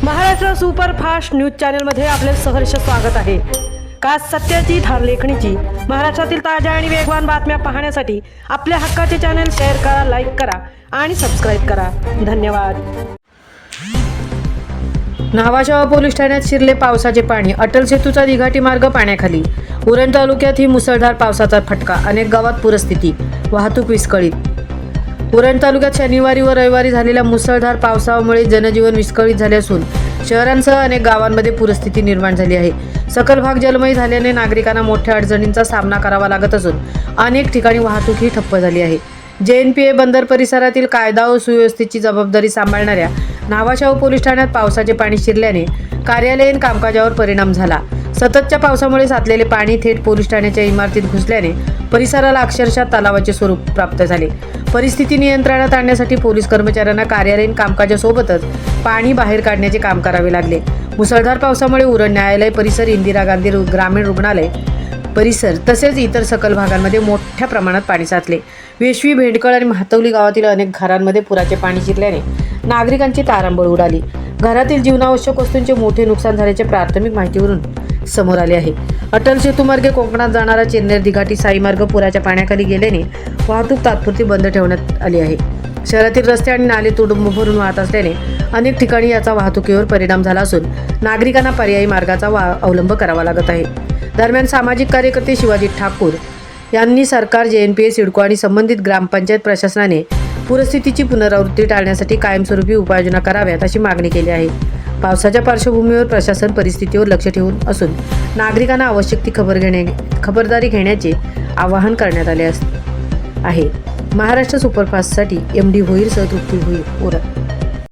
Maharashtra superfast news चॅनलमध्ये आपले सहर्ष स्वागत आहे। का सत्याची धार लेखणीची महाराष्ट्रातील ताज्या आणि वेगवान बातम्या पाहण्यासाठी आपल्या हक्काचे चॅनल शेअर करा, लाईक करा आणि सबस्क्राईब करा। धन्यवाद। न्हावाशाव पोलीस ठाण्यात शिरले पावसाचे पाणी, अटल सेतूचा दिघाटी मार्ग पाण्याखाली। उरण तालुक्यात ही मुसळधार पावसाचा फटका, अनेक गावात पूरस्थिती, वाहतूक विस्कळीत। उरण तालुक्यात शनिवारी व रविवारी झालेल्या मुसळधार पावसामुळे जनजीवन विस्कळीत झाले असून शहरांसह अनेक गावांमध्ये पूरस्थिती निर्माण झाली आहे। सकल भाग जलमय झाल्याने नागरिकांना मोठ्या अडचणींचा सामना करावा लागत असून अनेक ठिकाणी वाहतूकही ठप्प झाली आहे। JNPA बंदर परिसरातील कायदा व सुव्यवस्थेची जबाबदारी सांभाळणाऱ्या न्हावाशाव पोलीस ठाण्यात पावसाचे पाणी शिरल्याने कार्यालयीन कामकाजावर परिणाम झाला। सततच्या पावसामुळे साचलेले पाणी थेट पोलीस ठाण्याच्या इमारतीत घुसल्याने परिसराला अक्षरशः तलावाचे स्वरूप प्राप्त झाले। परिस्थिती नियंत्रणात आणण्यासाठी पोलीस कर्मचाऱ्यांना कार्यालयीन कामकाजासोबतच पाणी बाहेर काढण्याचे काम करावे लागले। मुसळधार पावसामुळे उरण न्यायालय परिसर, इंदिरा गांधी ग्रामीण रुग्णालय परिसर तसेच इतर सकल भागांमध्ये मोठ्या प्रमाणात पाणी साचले। वेशवी, भेंडकळ आणि म्हातवली गावातील अनेक घरांमध्ये पुराचे पाणी शिरल्याने नागरिकांची तारांबळ उडाली। घरातील जीवनावश्यक वस्तूंचे मोठे नुकसान झाल्याचे प्राथमिक माहितीवरून समोर आले आहे। अटल सेतू मार्गे कोकणात जाणारा चेन्नई दिघाटी साई मार्ग पुराच्या पाण्याखाली गेल्याने वाहतूक तात्पुरती बंद ठेवण्यात आली आहे। शहरातील रस्ते आणि नाले तुडुंब भरून वाहत असल्याने अनेक ठिकाणी याचा वाहतुकीवर परिणाम झाला असून नागरिकांना पर्यायी मार्गाचा अवलंब करावा लागत आहे। दरम्यान सामाजिक कार्यकर्ते शिवाजी ठाकूर यांनी सरकार, JNPA, सिडको आणि संबंधित ग्रामपंचायत प्रशासनाने पूरस्थितीची पुनरावृत्ती टाळण्यासाठी कायमस्वरूपी उपाययोजना कराव्यात अशी मागणी केली आहे। पावसाच्या पार्श्वभूमीवर प्रशासन परिस्थितीवर लक्ष ठेवून असून नागरिकांना आवश्यक ती खबरदारी घेण्याचे आवाहन करण्यात आले आहे। महाराष्ट्र सुपरफास्टसाठी MD होईल, तृप्ती होईल, उरण।